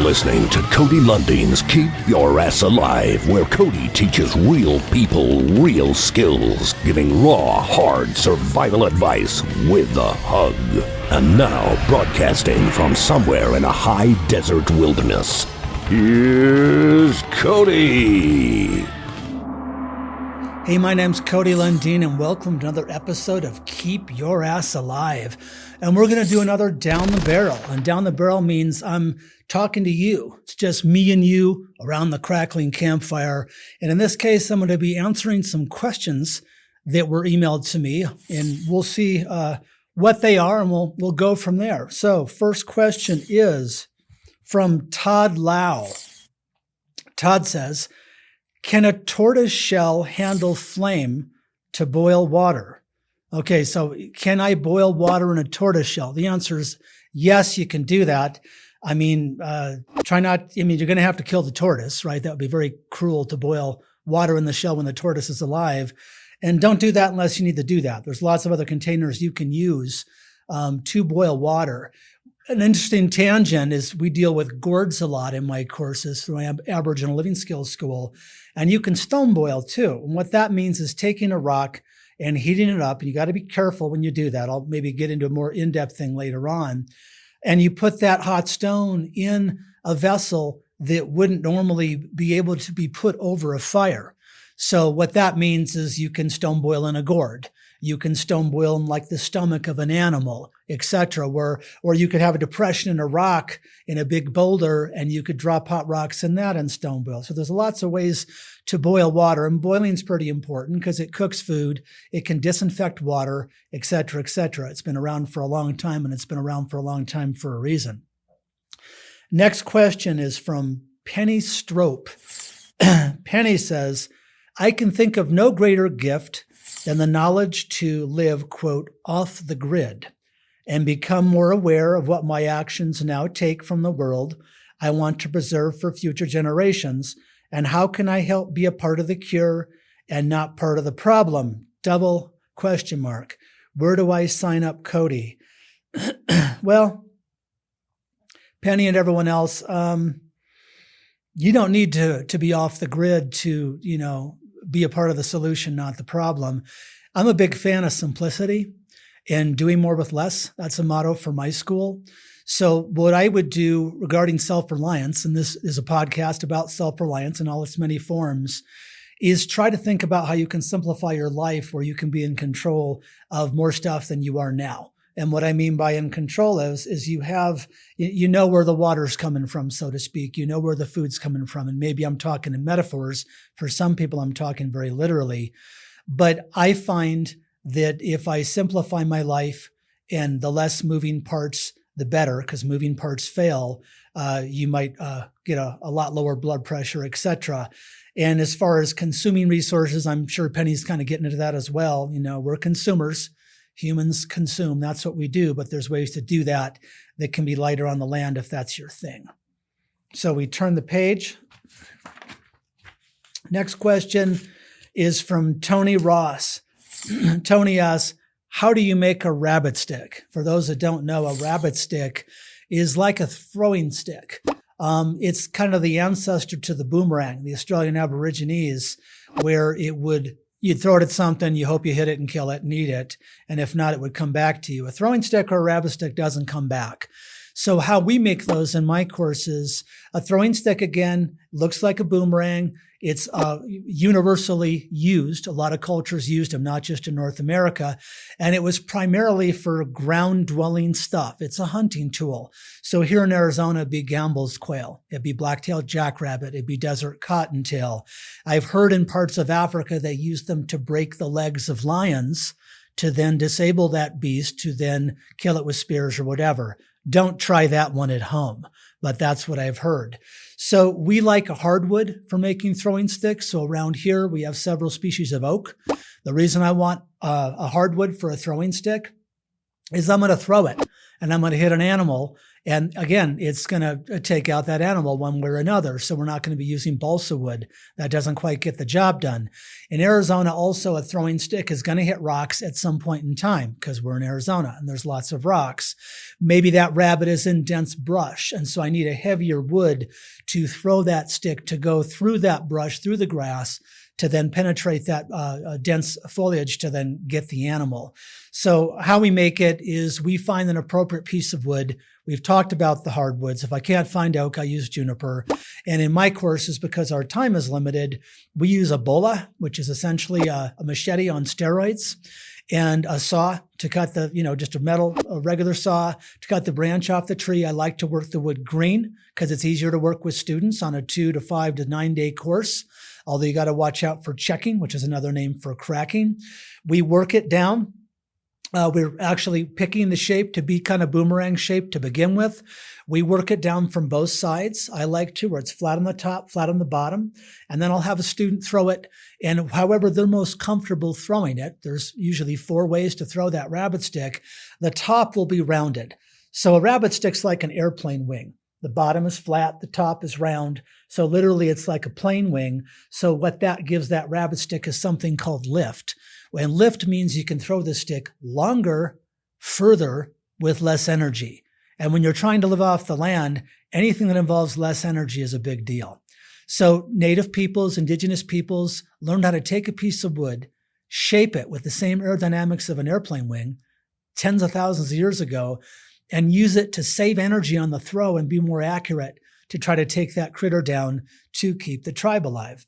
listening to Cody Lundin's Keep Your Ass Alive, where Cody teaches real people real skills, giving raw, hard survival advice with a hug. And now, broadcasting from somewhere in a high desert wilderness, here's Cody. Hey, my name's Cody Lundin, and welcome to another episode of Keep Your Ass Alive. And we're going to do another Down the Barrel. And Down the Barrel means I'm talking to you. It's just me and you around the crackling campfire. And in this case, I'm going to be answering some questions that were emailed to me, and we'll see what they are, and we'll go from there. So first question is from Todd Lau. Todd says, can a tortoise shell handle flame to boil water? Okay, so can I boil water in a tortoise shell? The answer is yes, you can do that. I mean, you're going to have to kill the tortoise, right? That would be very cruel to boil water in the shell when the tortoise is alive. And don't do that unless you need to do that. There's lots of other containers you can use to boil water. An interesting tangent is we deal with gourds a lot in my courses through my Aboriginal Living Skills School, and you can stone boil too. And what that means is taking a rock and heating it up, and you got to be careful when you do that. I'll maybe get into a more in-depth thing later on. And you put that hot stone in a vessel that wouldn't normally be able to be put over a fire. So what that means is you can stone boil in a gourd. You can stone boil in like the stomach of an animal, etc. Or you could have a depression in a rock in a big boulder, and you could drop hot rocks in that and stone boil. So there's lots of ways to boil water, and boiling is pretty important because it cooks food, it can disinfect water, etc., etc. It's been around for a long time, and it's been around for a long time for a reason. Next question is from Penny Strope. Penny says, I can think of no greater gift than the knowledge to live, quote, off the grid and become more aware of what my actions now take from the world I want to preserve for future generations, and how can I help be a part of the cure and not part of the problem? Double question mark. Where do I sign up, Cody? Well, Penny and everyone else, you don't need to be off the grid to, be a part of the solution, not the problem. I'm a big fan of simplicity and doing more with less. That's a motto for my school. So what I would do regarding self-reliance, and this is a podcast about self-reliance in all its many forms, is try to think about how you can simplify your life where you can be in control of more stuff than you are now. And what I mean by in control is you know where the water's coming from, so to speak. You know where the food's coming from. And maybe I'm talking in metaphors. For some people, I'm talking very literally. But I find that if I simplify my life, and the less moving parts, the better, because moving parts fail, you might get a lot lower blood pressure, etc. And as far as consuming resources, I'm sure Penny's kind of getting into that as well. We're consumers. Humans consume. That's what we do. But there's ways to do that can be lighter on the land if that's your thing. So we turn the page. Next question is from Tony Ross. Tony asks, how do you make a rabbit stick? For those that don't know, a rabbit stick is like a throwing stick. It's kind of the ancestor to the boomerang, the Australian Aborigines, where you'd throw it at something, you hope you hit it and kill it and eat it. And if not, it would come back to you. A throwing stick or a rabbit stick doesn't come back. So how we make those in my courses, a throwing stick, again, looks like a boomerang. It's universally used. A lot of cultures used them, not just in North America. And it was primarily for ground-dwelling stuff. It's a hunting tool. So here in Arizona, it'd be Gambel's quail. It'd be black-tailed jackrabbit. It'd be desert cottontail. I've heard in parts of Africa they use them to break the legs of lions to then disable that beast, to then kill it with spears or whatever. Don't try that one at home, but that's what I've heard. So we like a hardwood for making throwing sticks. So around here, we have several species of oak. The reason I want a hardwood for a throwing stick is I'm going to throw it and I'm going to hit an animal. And again, it's going to take out that animal one way or another. So we're not going to be using balsa wood. That doesn't quite get the job done. In Arizona, also, a throwing stick is going to hit rocks at some point in time because we're in Arizona and there's lots of rocks. Maybe that rabbit is in dense brush. And so I need a heavier wood to throw that stick to go through that brush, through the grass, to then penetrate that dense foliage to then get the animal. So how we make it is we find an appropriate piece of wood. We've talked about the hardwoods. If I can't find oak, I use juniper. And in my courses, because our time is limited, we use a bola, which is essentially a machete on steroids, and a saw to cut just a regular saw to cut the branch off the tree. I like to work the wood green because it's easier to work with students on a 2 to 5 to 9 day course. Although you got to watch out for checking, which is another name for cracking. We work it down. We're actually picking the shape to be kind of boomerang shape to begin with. We work it down from both sides. I like to, where it's flat on the top, flat on the bottom. And then I'll have a student throw it. And however they're most comfortable throwing it, there's usually 4 ways to throw that rabbit stick. The top will be rounded. So a rabbit stick's like an airplane wing. The bottom is flat, the top is round. So literally it's like a plane wing. So what that gives that rabbit stick is something called lift. And lift means you can throw the stick longer, further, with less energy. And when you're trying to live off the land, anything that involves less energy is a big deal. So native peoples, indigenous peoples learned how to take a piece of wood, shape it with the same aerodynamics of an airplane wing tens of thousands of years ago, and use it to save energy on the throw and be more accurate to try to take that critter down to keep the tribe alive.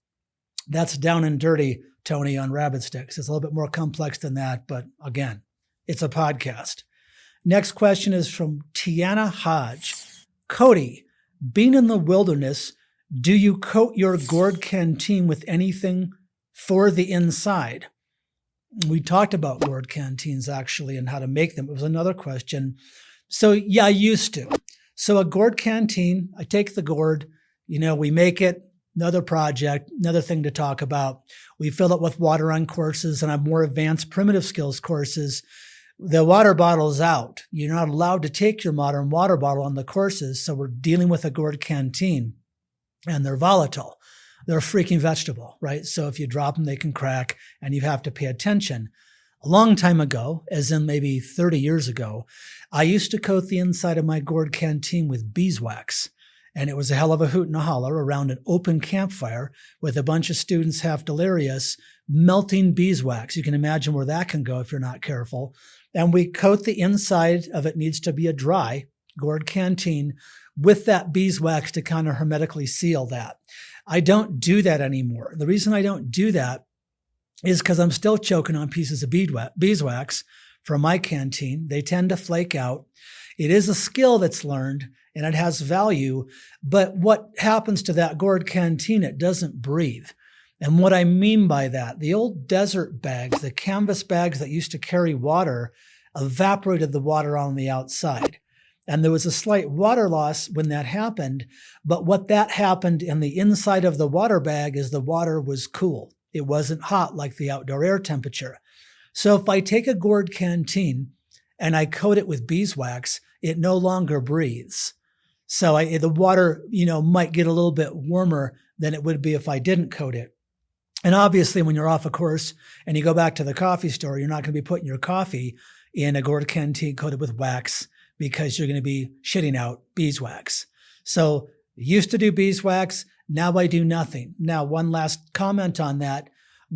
That's down and dirty, Tony, on rabbit sticks. It's a little bit more complex than that, but again, it's a podcast. Next question is from Tiana Hodge. Cody, being in the wilderness, do you coat your gourd canteen with anything for the inside? We talked about gourd canteens actually and how to make them. It was another question. So yeah, I used to. So a gourd canteen, I take the gourd, we make it, another project, another thing to talk about. We fill it with water on courses and have more advanced primitive skills courses. The water bottle is out. You're not allowed to take your modern water bottle on the courses. So we're dealing with a gourd canteen and they're volatile. They're a freaking vegetable, right? So if you drop them, they can crack and you have to pay attention. A long time ago, as in maybe 30 years ago, I used to coat the inside of my gourd canteen with beeswax. And it was a hell of a hoot and a holler around an open campfire with a bunch of students half delirious, melting beeswax. You can imagine where that can go if you're not careful. And we coat the inside of it, needs to be a dry gourd canteen with that beeswax to kind of hermetically seal that. I don't do that anymore. The reason I don't do that is because I'm still choking on pieces of beeswax from my canteen. They tend to flake out. It is a skill that's learned and it has value, but what happens to that gourd canteen? It doesn't breathe. And what I mean by that, the old desert bags, the canvas bags that used to carry water, evaporated the water on the outside. And there was a slight water loss when that happened. But what that happened in the inside of the water bag is the water was cool. It wasn't hot like the outdoor air temperature. So if I take a gourd canteen and I coat it with beeswax, it no longer breathes. So the water, might get a little bit warmer than it would be if I didn't coat it. And obviously, when you're off a course and you go back to the coffee store, you're not going to be putting your coffee in a gourd canteen coated with wax because you're going to be shitting out beeswax. So used to do beeswax. Now I do nothing. Now, one last comment on that.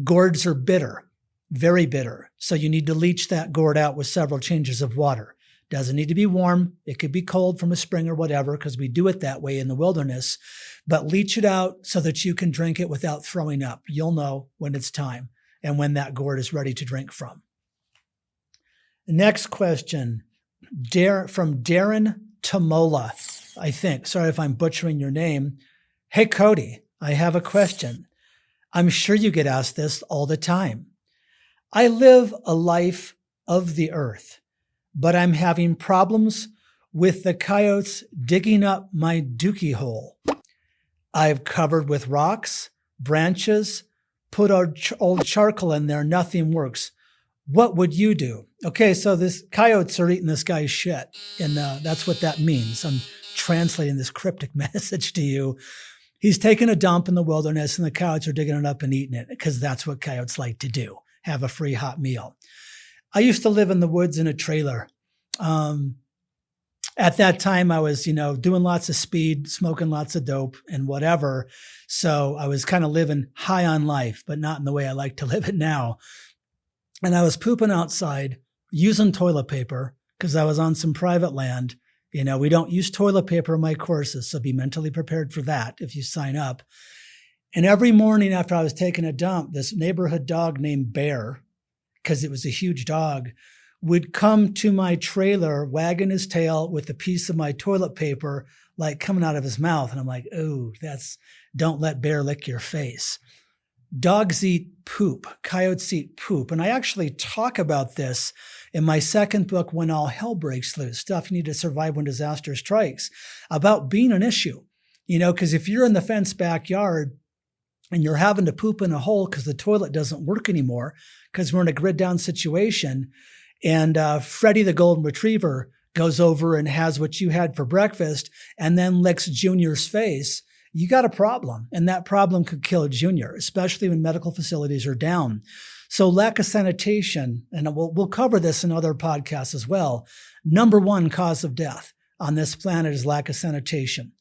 Gourds are bitter, very bitter. So you need to leach that gourd out with several changes of water. Doesn't need to be warm. It could be cold from a spring or whatever, because we do it that way in the wilderness. But leach it out so that you can drink it without throwing up. You'll know when it's time and when that gourd is ready to drink from. Next question, from Darren Tamola, I think. Sorry if I'm butchering your name. Hey, Cody, I have a question. I'm sure you get asked this all the time. I live a life of the earth, but I'm having problems with the coyotes digging up my dookie hole. I've covered with rocks, branches, put old charcoal in there, nothing works. What would you do? Okay, so this coyotes are eating this guy's shit, and that's what that means. I'm translating this cryptic message to you. He's taking a dump in the wilderness, and the coyotes are digging it up and eating it because that's what coyotes like to do, have a free hot meal. I used to live in the woods in a trailer. At that time, I was, doing lots of speed, smoking lots of dope and whatever. So I was kind of living high on life, but not in the way I like to live it now. And I was pooping outside using toilet paper because I was on some private land. We don't use toilet paper in my courses, so be mentally prepared for that if you sign up. And every morning after I was taking a dump, this neighborhood dog named Bear, because it was a huge dog, would come to my trailer, wagging his tail with a piece of my toilet paper, like coming out of his mouth. And I'm like, oh, don't let Bear lick your face. Dogs eat poop. Coyotes eat poop. And I actually talk about this in my second book, When All Hell Breaks Loose, Stuff You Need to Survive When Disaster Strikes, about being an issue. Because if you're in the fenced backyard and you're having to poop in a hole because the toilet doesn't work anymore, because we're in a grid down situation, and Freddie the golden retriever goes over and has what you had for breakfast and then licks Junior's face, you got a problem. And that problem could kill Junior, especially when medical facilities are down. So lack of sanitation, and we'll cover this in other podcasts as well. Number one cause of death on this planet is lack of sanitation.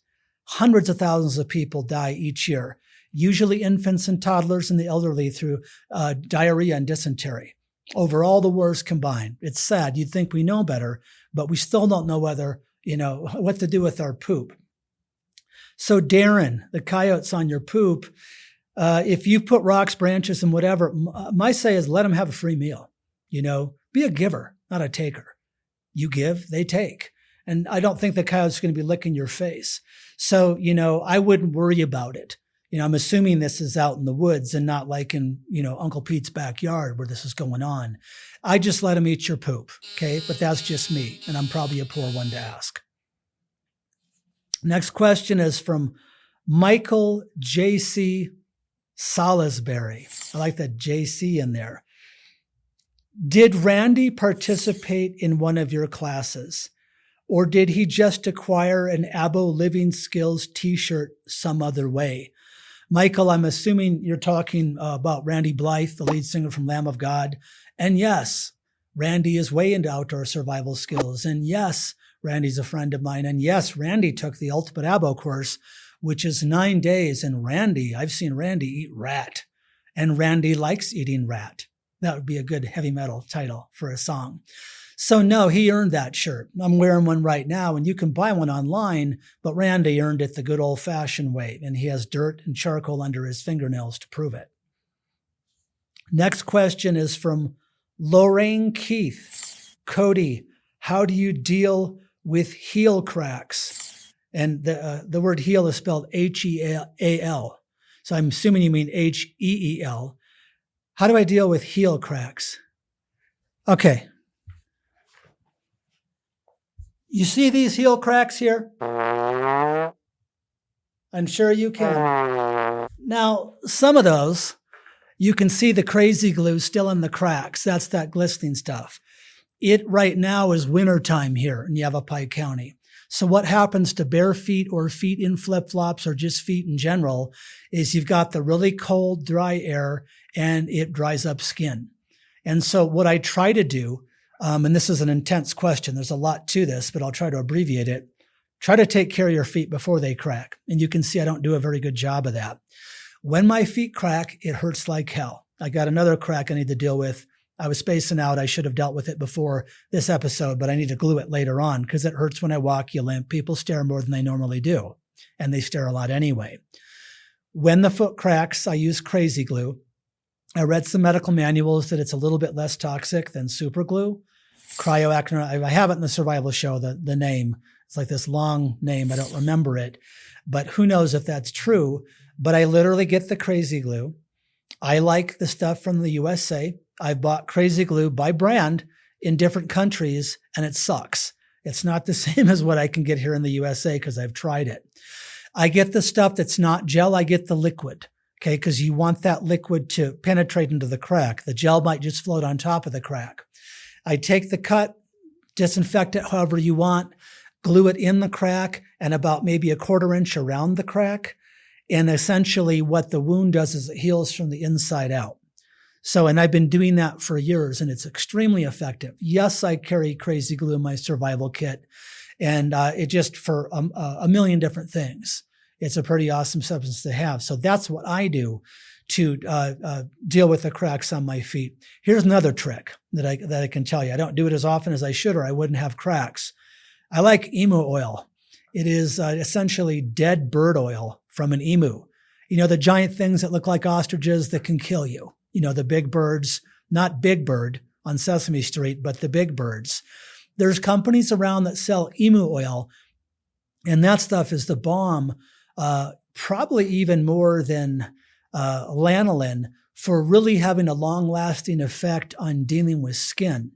Hundreds of thousands of people die each year, usually infants and toddlers and the elderly, through diarrhea and dysentery. Over all the wars combined. It's sad. You'd think we know better, but we still don't know whether, what to do with our poop. So Darren, the coyotes on your poop, if you put rocks, branches, and whatever, my say is let them have a free meal. Be a giver, not a taker. You give, they take. And I don't think the coyote's going to be licking your face. So, I wouldn't worry about it. I'm assuming this is out in the woods and not like in, Uncle Pete's backyard where this is going on. I just let them eat your poop. Okay. But that's just me. And I'm probably a poor one to ask. Next question is from Michael J.C. Salisbury. I like that J.C. in there. Did Randy participate in one of your classes? Or did he just acquire an Abo Living Skills t-shirt some other way? Michael, I'm assuming you're talking about Randy Blythe, the lead singer from Lamb of God. And yes, Randy is way into outdoor survival skills. And yes, Randy's a friend of mine. And yes, Randy took the Ultimate Abo course, which is 9 days. And I've seen Randy eat rat. And Randy likes eating rat. That would be a good heavy metal title for a song. So no, he earned that shirt. I'm wearing one right now, and you can buy one online, but Randy earned it the good old-fashioned way, and he has dirt and charcoal under his fingernails to prove it. Next question is from Lorraine Keith. Cody, how do you deal with heel cracks? And the word heel is spelled H-E-A-L. So I'm assuming you mean H-E-E-L. How do I deal with heel cracks? Okay. You see these heel cracks here? I'm sure you can. Now, some of those, you can see the crazy glue still in the cracks. That's that glistening stuff. It right now is wintertime here in Yavapai County. So what happens to bare feet or feet in flip-flops or just feet in general is you've got the really cold, dry air and it dries up skin. And so what I try to do, and this is an intense question, there's a lot to this, but I'll try to abbreviate it. Try to take care of your feet before they crack. And you can see I don't do a very good job of that. When my feet crack, it hurts like hell. I got another crack I need to deal with. I was spacing out. I should have dealt with it before this episode, but I need to glue it later on because it hurts when I walk, you limp. People stare more than they normally do, and they stare a lot anyway. When the foot cracks, I use crazy glue. I read some medical manuals that it's a little bit less toxic than super glue. Cryoactin, I have it in the survival show, the name. It's like this long name. I don't remember it, but who knows if that's true. But I literally get the crazy glue. I like the stuff from the USA. I've bought crazy glue by brand in different countries, and it sucks. It's not the same as what I can get here in the USA because I've tried it. I get the stuff that's not gel. I get the liquid. Okay, because you want that liquid to penetrate into the crack. The gel might just float on top of the crack. I take the cut, disinfect it however you want, glue it in the crack and about maybe a 1/4 inch around the crack. And essentially what the wound does is it heals from the inside out. So, and I've been doing that for years and it's extremely effective. Yes, I carry crazy glue in my survival kit and it just for a million different things. It's a pretty awesome substance to have. So that's what I do to deal with the cracks on my feet. Here's another trick that I can tell you. I don't do it as often as I should or I wouldn't have cracks. I like emu oil. It is essentially dead bird oil from an emu. You know, the giant things that look like ostriches that can kill you. You know, the big birds, not Big Bird on Sesame Street, but the big birds. There's companies around that sell emu oil, and that stuff is the bomb, probably even more than lanolin for really having a long-lasting effect on dealing with skin.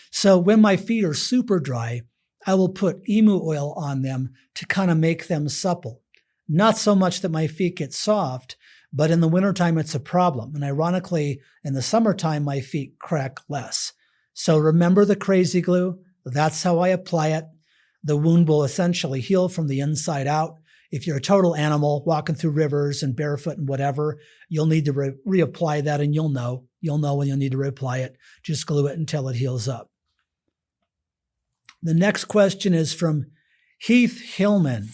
So when my feet are super dry, I will put emu oil on them to kind of make them supple. Not so much that my feet get soft, but in the wintertime, it's a problem. And ironically, in the summertime, my feet crack less. So remember the crazy glue? That's how I apply it. The wound will essentially heal from the inside out. If you're a total animal walking through rivers and barefoot and whatever, you'll need to reapply that and you'll know when you'll need to reapply it. Just glue it until it heals up. The next question is from Heath Hillman.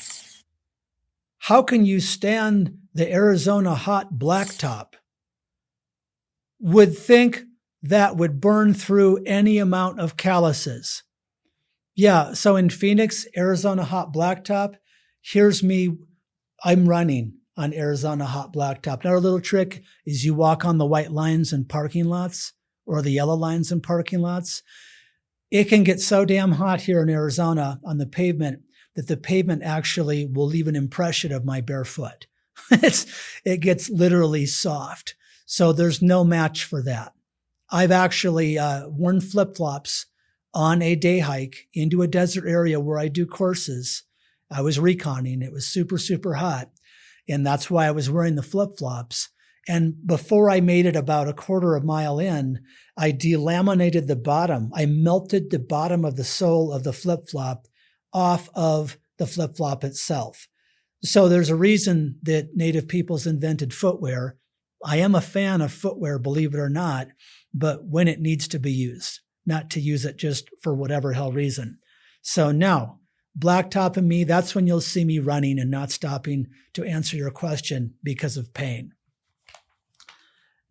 How can you stand the Arizona hot blacktop? Would think that would burn through any amount of calluses. Yeah, so in Phoenix, Arizona hot blacktop, here's me, I'm running on Arizona hot blacktop. Another little trick is you walk on the white lines in parking lots or the yellow lines in parking lots. It can get so damn hot here in Arizona on the pavement that the pavement actually will leave an impression of my bare foot. It gets literally soft. So there's no match for that. I've actually worn flip-flops on a day hike into a desert area where I do courses. I was reconning. It was super, super hot. And that's why I was wearing the flip-flops. And before I made it about a 1/4 mile in, I delaminated the bottom. I melted the bottom of the sole of the flip-flop off of the flip-flop itself. So there's a reason that Native peoples invented footwear. I am a fan of footwear, believe it or not, but when it needs to be used, not to use it just for whatever hell reason. So now, blacktop and me, that's when you'll see me running and not stopping to answer your question because of pain.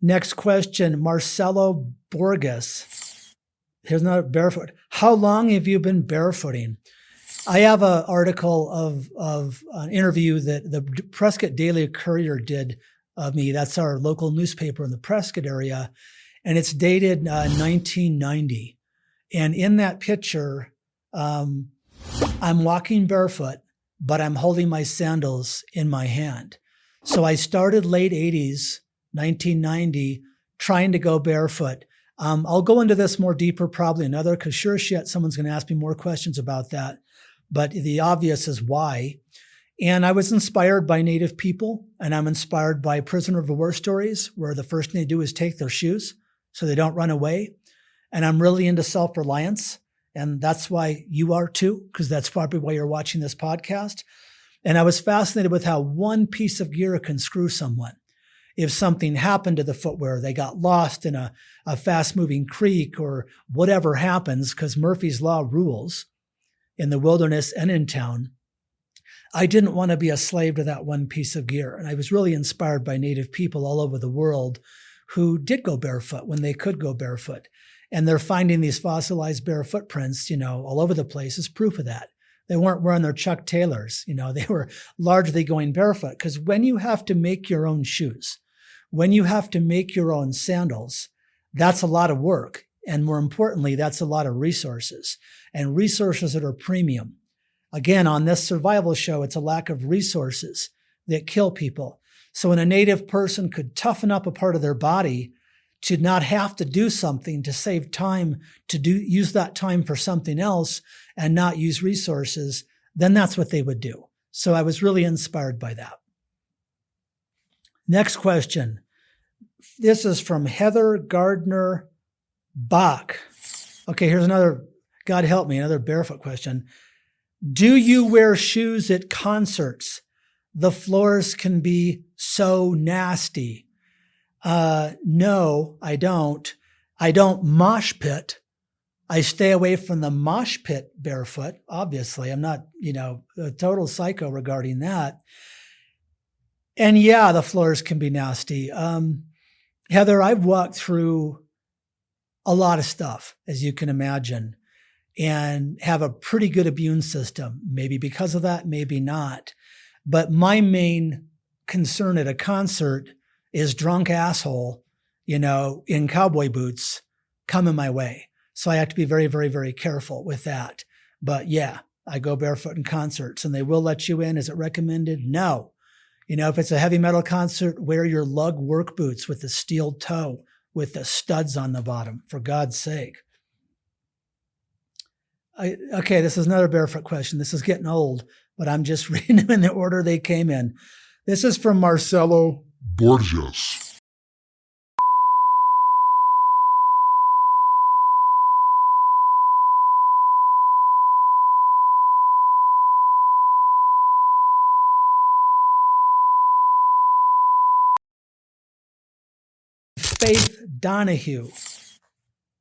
Next question, Marcelo Borges. Here's another barefoot. How long have you been barefooting? I have an article of an interview that the Prescott Daily Courier did of me. That's our local newspaper in the Prescott area. And it's dated 1990. And in that picture, I'm walking barefoot, but I'm holding my sandals in my hand. So I started late 80s, 1990, trying to go barefoot. I'll go into this more deeper, probably another, because sure shit, someone's going to ask me more questions about that. But the obvious is why. And I was inspired by Native people, and I'm inspired by prisoner of war stories, where the first thing they do is take their shoes so they don't run away. And I'm really into self-reliance. And that's why you are too, because that's probably why you're watching this podcast. And I was fascinated with how one piece of gear can screw someone. If something happened to the footwear, they got lost in a fast-moving creek or whatever happens, because Murphy's Law rules in the wilderness and in town, I didn't want to be a slave to that one piece of gear. And I was really inspired by Native people all over the world who did go barefoot when they could go barefoot. And they're finding these fossilized bare footprints, all over the place as proof of that. They weren't wearing their Chuck Taylors, they were largely going barefoot. Because when you have to make your own shoes, when you have to make your own sandals, that's a lot of work. And more importantly, that's a lot of resources, and resources that are premium. Again, on this survival show, it's a lack of resources that kill people. So when a Native person could toughen up a part of their body to not have to do something, to save time, use that time for something else and not use resources, then that's what they would do. So I was really inspired by that. Next question. This is from Heather Gardner Bach. Okay, here's another, God help me, another barefoot question. Do you wear shoes at concerts? The floors can be so nasty. No, I don't. I don't mosh pit. I stay away from the mosh pit barefoot. Obviously, I'm not, a total psycho regarding that. And yeah, the floors can be nasty. Heather, I've walked through a lot of stuff, as you can imagine, and have a pretty good immune system. Maybe because of that, maybe not. But my main concern at a concert is drunk asshole, in cowboy boots coming my way. So I have to be very, very, very careful with that. But yeah, I go barefoot in concerts and they will let you in. Is it recommended? No. If it's a heavy metal concert, wear your lug work boots with the steel toe with the studs on the bottom, for God's sake. Okay, this is another barefoot question. This is getting old, but I'm just reading them in the order they came in. This is from Marcelo Borges. Faith Donahue.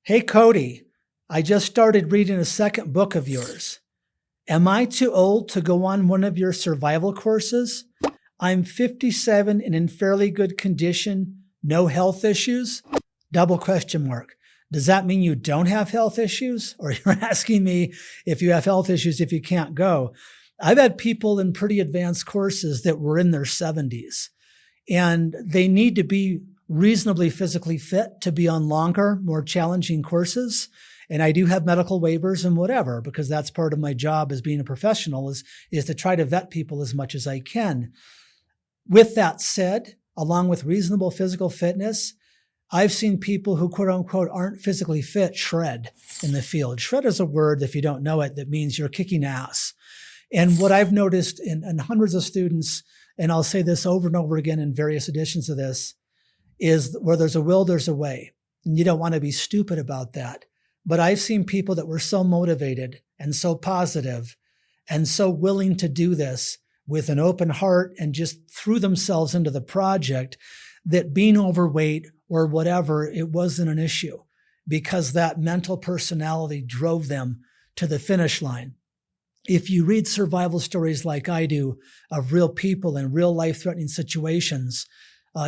Hey, Cody, I just started reading a second book of yours. Am I too old to go on one of your survival courses? I'm 57 and in fairly good condition, no health issues? Double question mark. Does that mean you don't have health issues? Or you're asking me if you have health issues if you can't go? I've had people in pretty advanced courses that were in their 70s, and they need to be reasonably physically fit to be on longer, more challenging courses. And I do have medical waivers and whatever, because that's part of my job as being a professional is to try to vet people as much as I can. With that said, along with reasonable physical fitness, I've seen people who quote unquote aren't physically fit shred in the field. Shred is a word, if you don't know it, that means you're kicking ass. And what I've noticed in hundreds of students, and I'll say this over and over again in various editions of this, is where there's a will, there's a way. And you don't want to be stupid about that. But I've seen people that were so motivated and so positive and so willing to do this with an open heart and just threw themselves into the project that being overweight or whatever, it wasn't an issue because that mental personality drove them to the finish line. If you read survival stories like I do of real people in real life-threatening situations,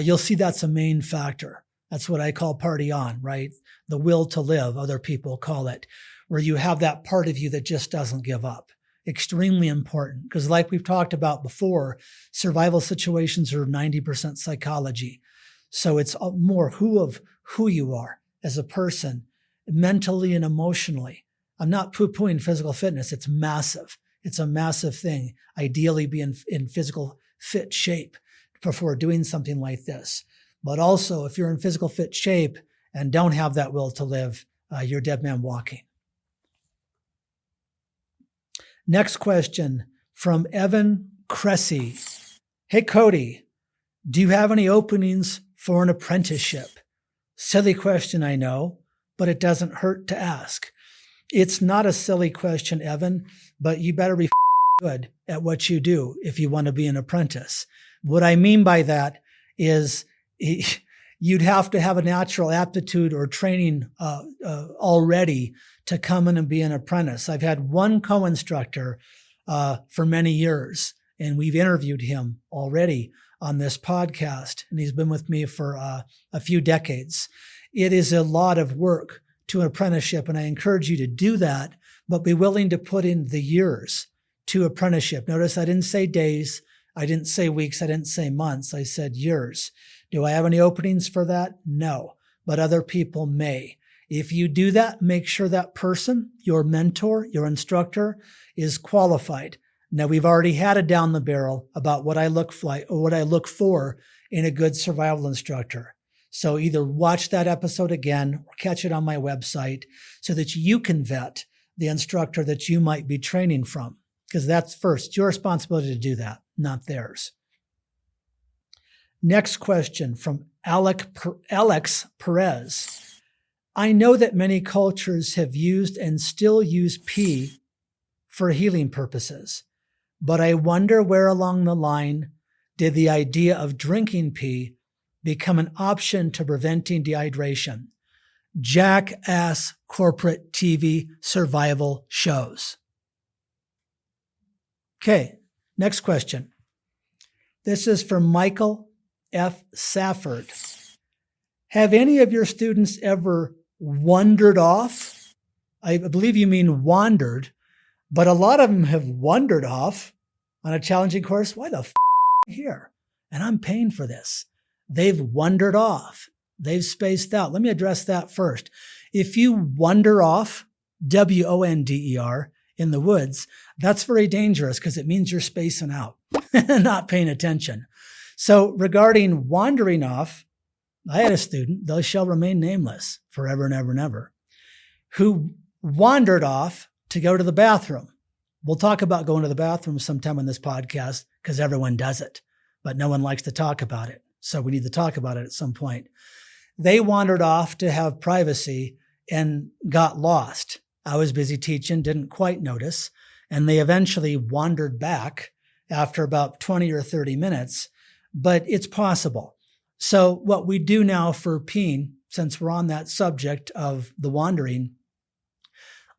you'll see that's a main factor. That's what I call party on, right? The will to live, other people call it, where you have that part of you that just doesn't give up. Extremely important, because like we've talked about before, survival situations are 90% psychology. So it's more who you are as a person, mentally and emotionally. I'm not poo-pooing physical fitness. It's massive. It's a massive thing. Ideally be in physical fit shape before doing something like this. But also, if you're in physical fit shape and don't have that will to live, you're dead man walking. Next question from Evan Cressy. Hey, Cody, do you have any openings for an apprenticeship? Silly question, I know, but it doesn't hurt to ask. It's not a silly question, Evan, but you better be good at what you do if you want to be an apprentice. What I mean by that is you'd have to have a natural aptitude or training already to come in and be an apprentice. I've had one co-instructor for many years, and we've interviewed him already on this podcast, and he's been with me for a few decades. It is a lot of work to an apprenticeship, and I encourage you to do that, but be willing to put in the years to apprenticeship. Notice I didn't say days, I didn't say weeks, I didn't say months, I said years. Do I have any openings for that? No, but other people may. If you do that, make sure that person, your mentor, your instructor, is qualified. Now, we've already had a down the barrel about what I look for in a good survival instructor. So either watch that episode again or catch it on my website so that you can vet the instructor that you might be training from, because that's first your responsibility to do that, not theirs. Next question from Alex Perez. I know that many cultures have used and still use pee for healing purposes, but I wonder where along the line did the idea of drinking pee become an option to preventing dehydration? Jackass corporate TV survival shows. Okay, next question. This is from Michael F. Safford. Have any of your students ever wandered off? I believe you mean wandered, but a lot of them have wandered off on a challenging course. Why the f*** here? And I'm paying for this. They've wandered off. They've spaced out. Let me address that first. If you wander off, WONDER, in the woods, that's very dangerous because it means you're spacing out and not paying attention. So regarding wandering off, I had a student, they shall remain nameless forever and ever and ever, who wandered off to go to the bathroom. We'll talk about going to the bathroom sometime on this podcast because everyone does it, but no one likes to talk about it. So we need to talk about it at some point. They wandered off to have privacy and got lost. I was busy teaching, didn't quite notice, and they eventually wandered back after about 20 or 30 minutes, but it's possible. So what we do now for peeing, since we're on that subject of the wandering,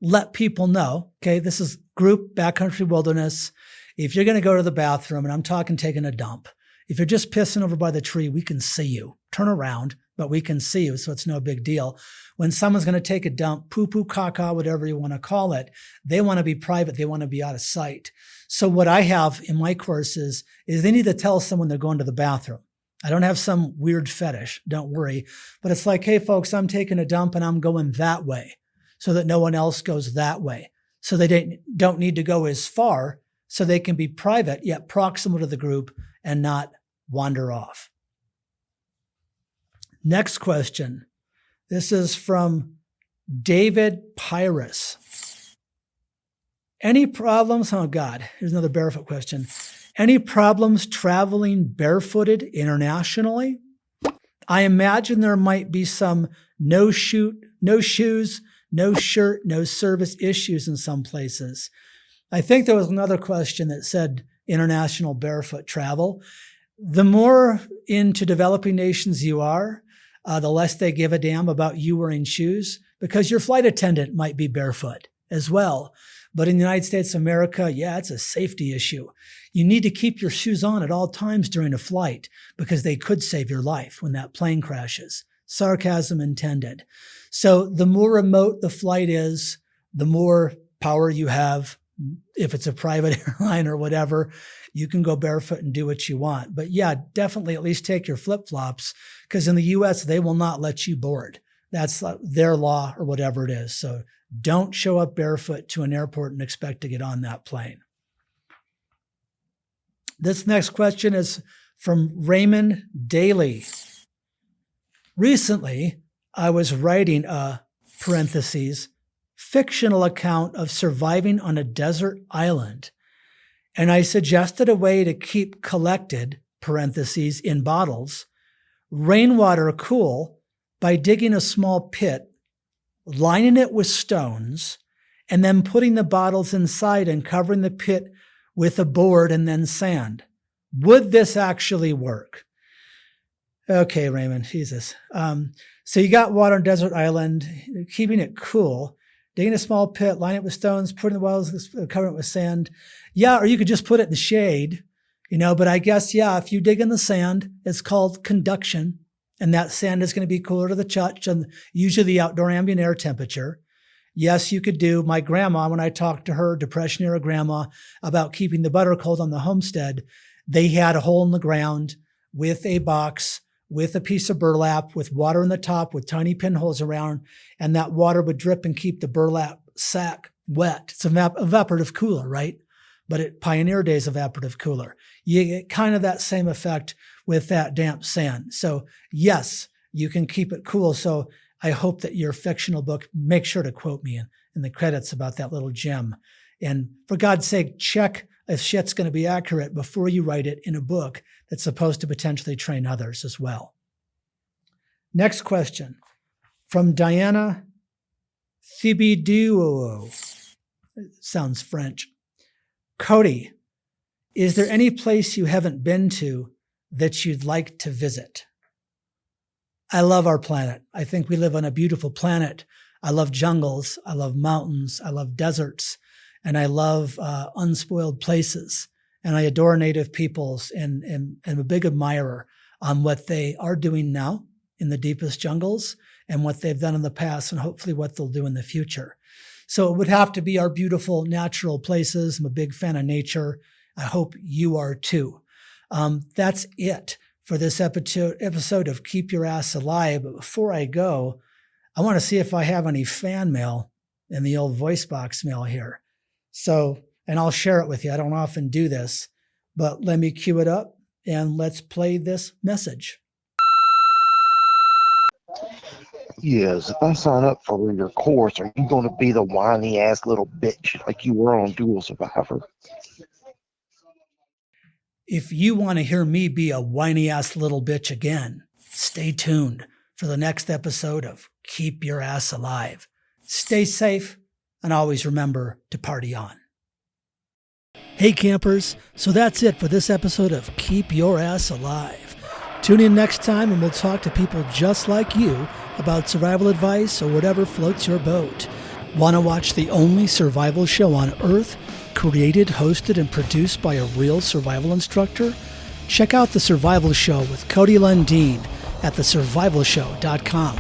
let people know, okay, this is group backcountry wilderness. If you're going to go to the bathroom, and I'm talking taking a dump, if you're just pissing over by the tree, we can see you. Turn around, but we can see you, so it's no big deal. When someone's going to take a dump, poo-poo, caca, whatever you want to call it, they want to be private. They want to be out of sight. So what I have in my courses is they need to tell someone they're going to the bathroom. I don't have some weird fetish, don't worry. But it's like, hey, folks, I'm taking a dump and I'm going that way so that no one else goes that way. So they don't need to go as far so they can be private yet proximal to the group and not wander off. Next question. This is from David Pyrus. Any problems? Oh, God. Here's another barefoot question. Any problems traveling barefooted internationally? I imagine there might be some no shoes, no shirt, no service issues in some places. I think there was another question that said international barefoot travel. The more into developing nations you are, the less they give a damn about you wearing shoes, because your flight attendant might be barefoot as well. But in the United States of America, yeah, it's a safety issue. You need to keep your shoes on at all times during a flight because they could save your life when that plane crashes. Sarcasm intended. So the more remote the flight is, the more power you have. If it's a private airline or whatever, you can go barefoot and do what you want. But yeah, definitely at least take your flip-flops because in the U.S., they will not let you board. That's their law or whatever it is. So don't show up barefoot to an airport and expect to get on that plane. This next question is from Raymond Daly. Recently, I was writing a, parentheses, fictional account of surviving on a desert island, and I suggested a way to keep collected, parentheses, in bottles, rainwater cool by digging a small pit, lining it with stones, and then putting the bottles inside and covering the pit with a board and then sand. Would this actually work? Okay, Raymond, Jesus. So you got water on a desert island, keeping it cool, digging a small pit, lining it with stones, putting the bottles, covering it with sand. Yeah, or you could just put it in the shade, but I guess, yeah, if you dig in the sand, it's called conduction, and that sand is going to be cooler to the touch and usually the outdoor ambient air temperature. Yes, you could do. My grandma, when I talked to her, Depression era grandma, about keeping the butter cold on the homestead, they had a hole in the ground with a box, with a piece of burlap, with water in the top, with tiny pinholes around, and that water would drip and keep the burlap sack wet. It's an evaporative cooler, right? But it Pioneer days evaporative cooler. You get kind of that same effect with that damp sand. So yes, you can keep it cool. So I hope that your fictional book, make sure to quote me in the credits about that little gem. And for God's sake, check if shit's going to be accurate before you write it in a book that's supposed to potentially train others as well. Next question from Diana Thibiduo. Sounds French. Cody, is there any place you haven't been to that you'd like to visit? I love our planet. I think we live on a beautiful planet. I love jungles. I love mountains. I love deserts. And I love unspoiled places. And I adore native peoples and am a big admirer on what they are doing now in the deepest jungles and what they've done in the past and hopefully what they'll do in the future. So it would have to be our beautiful natural places. I'm a big fan of nature. I hope you are too. That's it for this episode of Keep Your Ass Alive. But before I go, I want to see if I have any fan mail in the old voice box mail here. So, and I'll share it with you. I don't often do this, but let me cue it up and let's play this message. Yes, if I sign up for your course, are you going to be the whiny ass little bitch like you were on Dual Survivor? If you want to hear me be a whiny ass little bitch again, stay tuned for the next episode of Keep Your Ass Alive. Stay safe and always remember to party on. Hey campers, so that's it for this episode of Keep Your Ass Alive. Tune in next time and we'll talk to people just like you about survival advice or whatever floats your boat. Want to watch the only survival show on Earth, created, hosted, and produced by a real survival instructor? Check out The Survival Show with Cody Lundin at thesurvivalshow.com.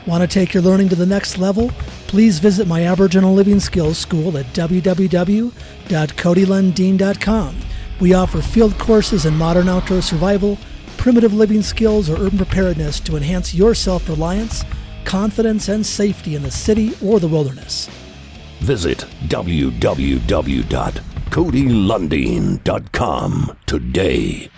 Want to take your learning to the next level? Please visit my Aboriginal Living Skills School at www.codylundin.com. We offer field courses in modern outdoor survival, primitive living skills, or urban preparedness to enhance your self-reliance, confidence, and safety in the city or the wilderness. Visit www.codylundin.com today.